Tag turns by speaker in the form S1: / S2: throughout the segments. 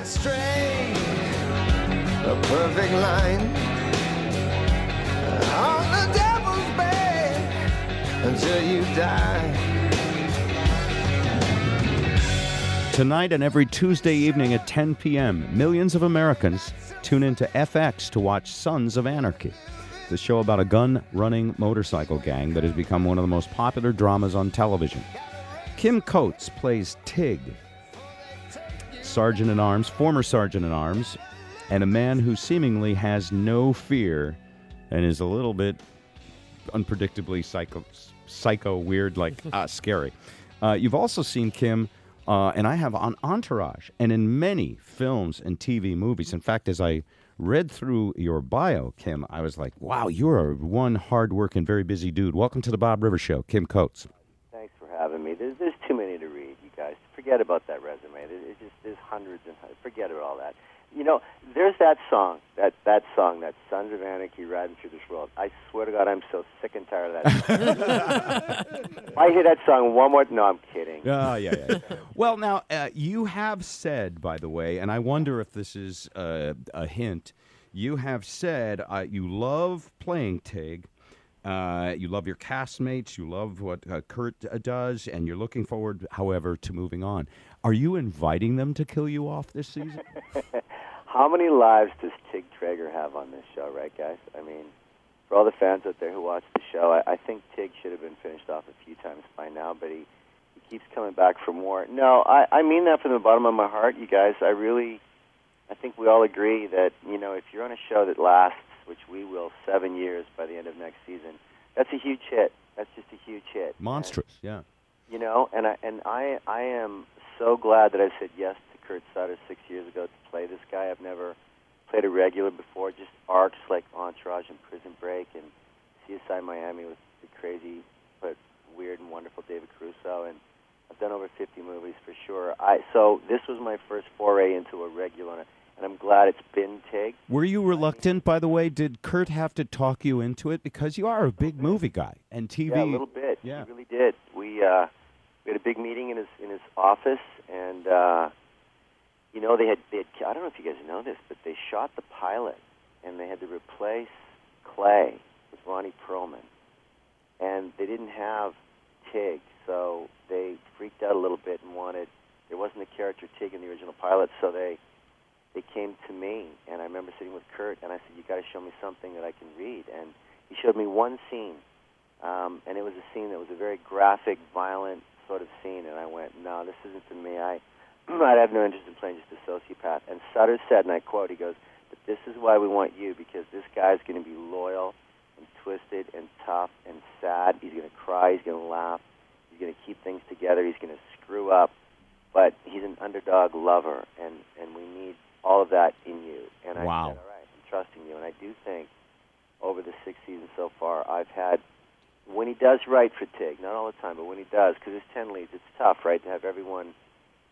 S1: Straight, a perfect line on the devil's bed until you die.
S2: Tonight and every Tuesday evening at 10 p.m., millions of Americans tune into FX to watch Sons of Anarchy, the show about a gun-running motorcycle gang that has become one of the most popular dramas on television. Kim Coates plays Tig, Sergeant-at-Arms, former Sergeant-at-Arms, and a man who seemingly has no fear and is a little bit unpredictably psycho weird, like scary. You've also seen Kim... and I have on Entourage and in many films and TV movies. In fact, as I read through your bio, Kim, I was like, wow, you're one hard-working, very busy dude. Welcome to the Bob Rivers Show, Kim Coates.
S3: Thanks for having me. There's too many to read, you guys. Forget about that resume. There's hundreds and hundreds. Forget about all that. You know, there's that song, that song, that Sons of Anarchy Riding Through This World. I swear to God, I'm so sick and tired of that song. I hear that song one more... No, I'm kidding.
S2: Oh, yeah. Well, now, you have said, by the way, and I wonder if this is a hint, you have said you love playing Tig, you love your castmates, you love what Kurt does, and you're looking forward, however, to moving on. Are you inviting them to kill you off this season?
S3: How many lives does Tig Traeger have on this show, right, guys? I mean, for all the fans out there who watch the show, I think Tig should have been finished off a few times by now, but he keeps coming back for more. No, I mean that from the bottom of my heart, you guys. I think we all agree that, you know, if you're on a show that lasts, which we will, 7 years by the end of next season, that's a huge hit. That's just a huge hit.
S2: Monstrous, yeah.
S3: You know, and I am so glad that I said yes to Kurt Sutter 6 years ago to play this guy. I've never played a regular before, just arcs like Entourage and Prison Break and CSI Miami with the crazy but weird and wonderful David Caruso, and I've done over 50 movies for sure. So this was my first foray into a regular, and I'm glad it's been Tig.
S2: Were you reluctant, by the way? Did Kurt have to talk you into it? Because you are a big movie guy, and TV...
S3: Yeah, a little bit.
S2: Yeah.
S3: He really did. We had a big meeting in his office, and you know, they had I don't know if you guys know this, but they shot the pilot, and they had to replace Clay with Ronnie Perlman, and they didn't have Tig, so they freaked out a little bit and there wasn't a character Tig in the original pilot, so they came to me, and I remember sitting with Kurt, and I said, you got to show me something that I can read, and he showed me one scene, and it was a scene that was a very graphic, violent sort of scene, and I went, no, this isn't for me. I'd have no interest in playing just a sociopath. And Sutter said, and I quote, he goes, but this is why we want you, because this guy's going to be loyal and twisted and tough and sad. He's going to cry. He's going to laugh. He's going to keep things together. He's going to screw up. But he's an underdog lover, and we need all of that in you. And I said, all right, I'm trusting you. And I do think over the 6 seasons so far, I've had, when he does write for Tig, not all the time, but when he does, because there's 10 leads, it's tough, right, to have everyone,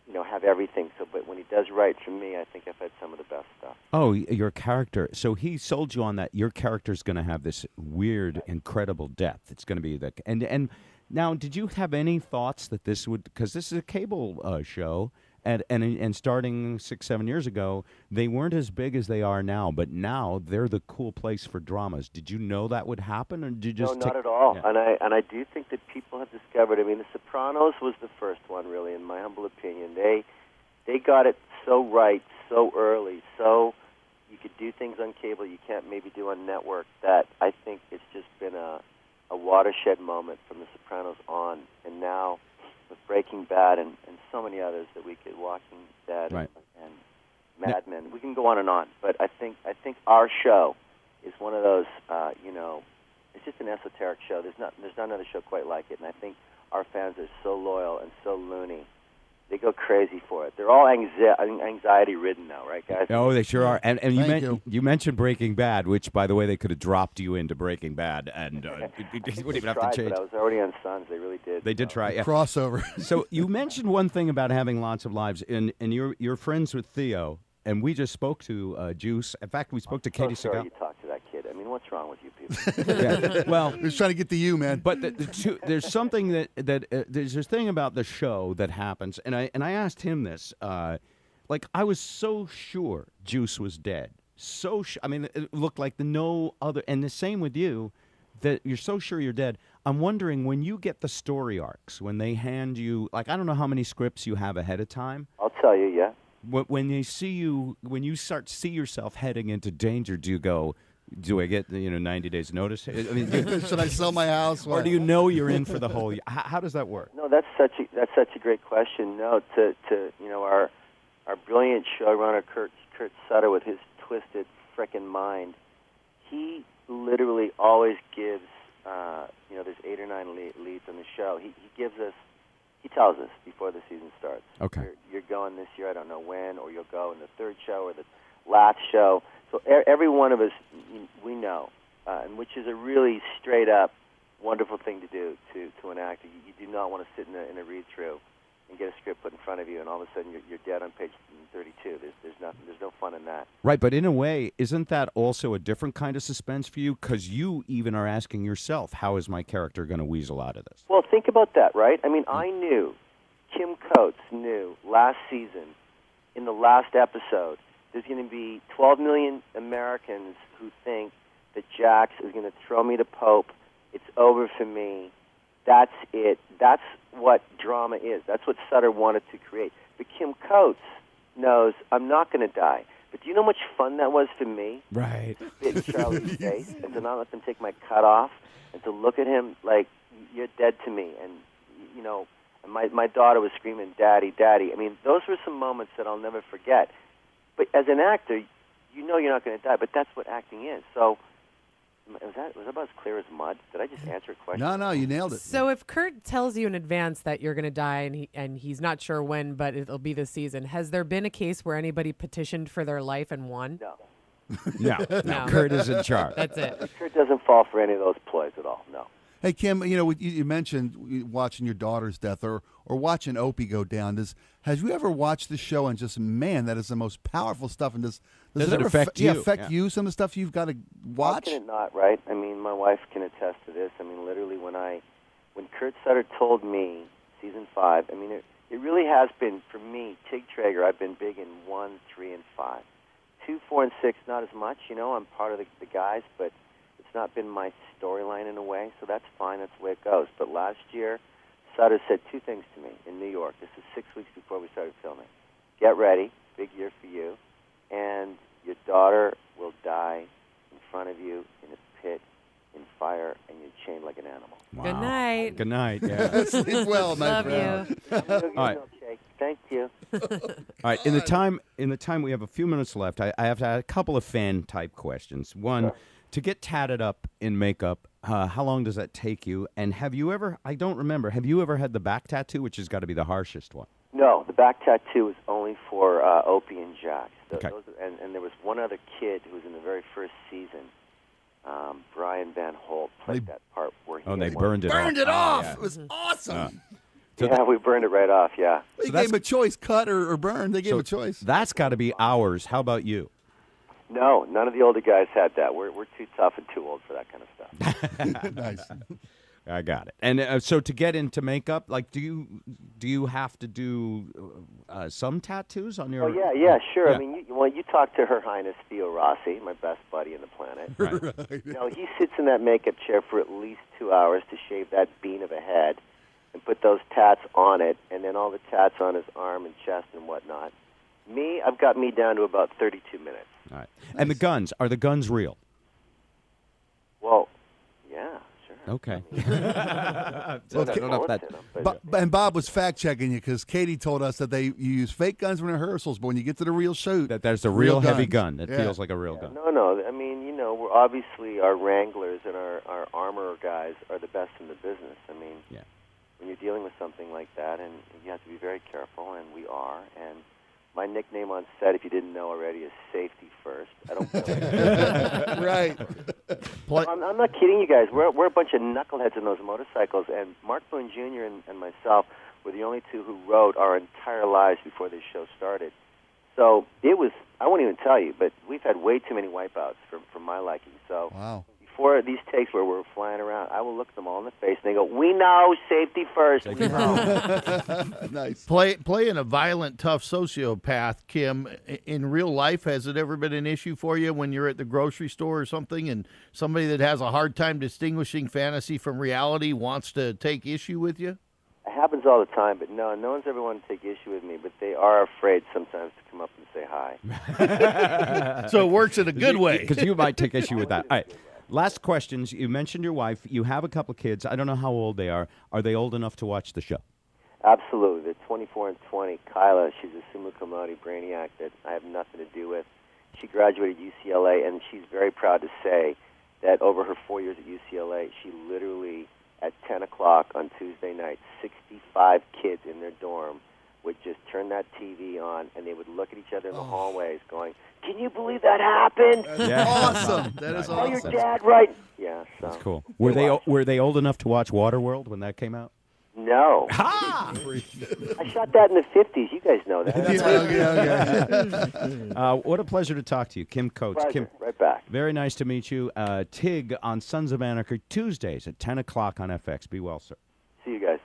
S3: you know, have everything. So, but when he does write for me, I think I've had some of the best stuff.
S2: Oh, your character. So he sold you on that. Your character's going to have this weird, incredible depth. It's going to be the and now, did you have any thoughts that this would, because this is a cable show, and starting 6-7 years ago, they weren't as big as they are now, but now they're the cool place for dramas. Did you know that would happen, or did you just?
S3: No, not at all. Yeah. And I do think that people have discovered. I mean, The Sopranos was the first one, really, in my humble opinion. They got it so right, so early, so you could do things on cable you can't maybe do on network. That I think it's just been a watershed moment from The Sopranos on, and now with Breaking Bad and so many others that we could, Walking Dead and Mad Men. We can go on and on, but I think our show is one of those, you know, it's just an esoteric show. There's not another show quite like it, and I think our fans are so loyal and so loony. They go crazy for it. They're all anxiety-ridden now, right, guys?
S2: Oh, they sure are. And you mentioned Breaking Bad, which, by the way, they could have dropped you into Breaking Bad, and you wouldn't even have to change.
S3: But I was already on Sons. They really did.
S2: They did try. Yeah.
S4: Crossover.
S2: So you mentioned one thing about having lots of lives, and you're friends with Theo, and we just spoke to Juice. In fact, we spoke to Katie Segal.
S3: Sorry you talked to that kid. I mean, what's wrong with you people?
S2: Yeah. Well,
S4: we're just trying to get to you, man.
S2: But there's something there's this thing about the show that happens, and I asked him this. Like, I was so sure Juice was dead. I mean, it looked like no other. And the same with you, that you're so sure you're dead. I'm wondering, when you get the story arcs, when they hand you, like, I don't know how many scripts you have ahead of time.
S3: I'll tell you, yeah.
S2: When they see you, when you start to see yourself heading into danger, do you go, do I get 90 days notice? I mean,
S4: Should I sell my house?
S2: or do you know you're in for the whole? How does that work?
S3: No, that's such a great question. No, to our brilliant showrunner Kurt Sutter, with his twisted frickin' mind, he literally always gives there's 8 or 9 leads on the show. He tells us before the season starts.
S2: Okay.
S3: You're going this year, I don't know when, or you'll go in the 3rd show or the last show. So every one of us, we know, and which is a really straight up, wonderful thing to do to an actor. You do not want to sit in a read through and get a script put in front of you, and all of a sudden you're dead on page 32. There's no fun in that.
S2: Right, but in a way, isn't that also a different kind of suspense for you? Because you even are asking yourself, how is my character going to weasel out of this?
S3: Well, think about that, right? I mean, I knew, Kim Coates knew last season, in the last episode, there's going to be 12 million Americans who think that Jax is going to throw me to Pope. It's over for me. That's it. That's what drama is. That's what Sutter wanted to create. But Kim Coates knows I'm not going to die. But do you know how much fun that was for me?
S2: Right.
S3: To spit in Charlie's face and to not let them take my cut off and to look at him like, you're dead to me. And, and my daughter was screaming, Daddy, Daddy. I mean, those were some moments that I'll never forget. But as an actor, you know you're not going to die, but that's what acting is. So was that about as clear as mud? Did I just answer a question?
S4: No, you nailed it.
S5: So if Kurt tells you in advance that you're going to die and he's not sure when, but it'll be this season, has there been a case where anybody petitioned for their life and won?
S3: No.
S2: No. Kurt is in charge.
S5: That's it.
S3: Kurt doesn't fall for any of those ploys at all, no.
S4: Hey, Kim, you mentioned watching your daughter's death or watching Opie go down. Has you ever watched the show and just, man, that is the most powerful stuff? And does it ever
S2: affect you?
S4: Affect you, some of the stuff you've got to watch?
S3: How can it not, right? I mean, my wife can attest to this. I mean, literally when Kurt Sutter told me, season 5, I mean, it really has been, for me, Tig Traeger, I've been big in 1, 3, and 5. 2, 4, and 6, not as much. I'm part of the guys, but it's not been my storyline in a way, so that's fine. That's the way it goes. But last year, Sutter said 2 things to me in New York. This is 6 weeks before we started filming. Get ready, big year for you, and your daughter will die in front of you in a pit, in fire, and you're chained like an animal.
S2: Wow.
S5: Good night.
S2: Good night. Yeah.
S4: Sleep well, my
S5: Love
S4: friend.
S5: you.
S2: All right.
S3: Thank you.
S2: All right. In the time we have a few minutes left, I have to add a couple of fan type questions. One.
S3: Sure.
S2: To get tatted up in makeup, how long does that take you? And have you ever had the back tattoo, which has got to be the harshest one?
S3: No, the back tattoo is only for Opie and Jax.
S2: Okay.
S3: And there was one other kid who was in the very first season, Brian Van Holt, played that part where he
S2: they burned it off.
S4: Burned it off.
S2: Yeah.
S4: It was awesome.
S3: Yeah, we burned it right off, yeah.
S4: They gave him a choice, cut or burn. They gave him a choice.
S2: That's got to be hours. How about you?
S3: No, none of the older guys had that. We're too tough and too old for that kind of stuff.
S4: Nice.
S2: I got it. And so to get into makeup, like, do you have to do some tattoos on your?
S3: Oh yeah, sure.
S2: Yeah.
S3: I mean, you talk to Her Highness Theo Rossi, my best buddy on the planet.
S2: Right.
S3: He sits in that makeup chair for at least 2 hours to shave that bean of a head and put those tats on it, and then all the tats on his arm and chest and whatnot. I've got me down to about 32 minutes.
S2: All right. And the guns, are the guns real?
S3: Well, yeah, sure.
S2: Okay.
S4: And Bob was fact checking you because Katie told us that you use fake guns in rehearsals, but when you get to the real shoot,
S2: There's a real heavy
S4: guns.
S2: gun that
S4: Yeah.
S2: feels like a real gun.
S3: No. I mean, we're obviously our wranglers and our armor guys are the best in the business. I mean,
S2: Yeah.
S3: when you're dealing with something like that, and you have to be very careful, and we are. And my nickname on set, if you didn't know already, is Safety First. I don't feel
S4: right.
S3: I'm not kidding you guys. We're a bunch of knuckleheads in those motorcycles, and Mark Boone Jr. and myself were the only two who rode our entire lives before this show started. So it was, I won't even tell you, but we've had way too many wipeouts for my liking. So
S4: Wow.
S3: before these takes where we're flying around, I will look them all in the face, and they go, "We know, safety first. We know."
S4: Nice.
S6: Playing a violent, tough sociopath, Kim, in real life, has it ever been an issue for you when you're at the grocery store or something and somebody that has a hard time distinguishing fantasy from reality wants to take issue with you?
S3: It happens all the time, but no one's ever wanted to take issue with me, but they are afraid sometimes to come up and say hi.
S6: So it works in a good way.
S2: Because you might take issue with that. All right. Last questions. You mentioned your wife. You have a couple kids. I don't know how old they are. Are they old enough to watch the show?
S3: Absolutely. They're 24 and 20. Kyla, she's a summa cum laude brainiac that I have nothing to do with. She graduated UCLA, and she's very proud to say that over her 4 years at UCLA, she literally, at 10 o'clock on Tuesday night, 65 kids in their dorm would just turn that TV on, and they would look at each other in the hallways going, "Can you believe that happened?
S2: Yeah.
S4: Awesome. That is
S3: Oh, your
S4: awesome.
S3: dad, right?" Yeah, so.
S2: That's cool. Were they old enough to watch Waterworld when that came out?
S3: No.
S2: Ha!
S3: I shot that in the 50s. You guys know that.
S4: Yeah.
S2: What a pleasure to talk to you, Kim Coates.
S3: Pleasure.
S2: Kim,
S3: Right back.
S2: very nice to meet you. Tig on Sons of Anarchy Tuesdays at 10 o'clock on FX. Be well, sir.
S3: See you guys.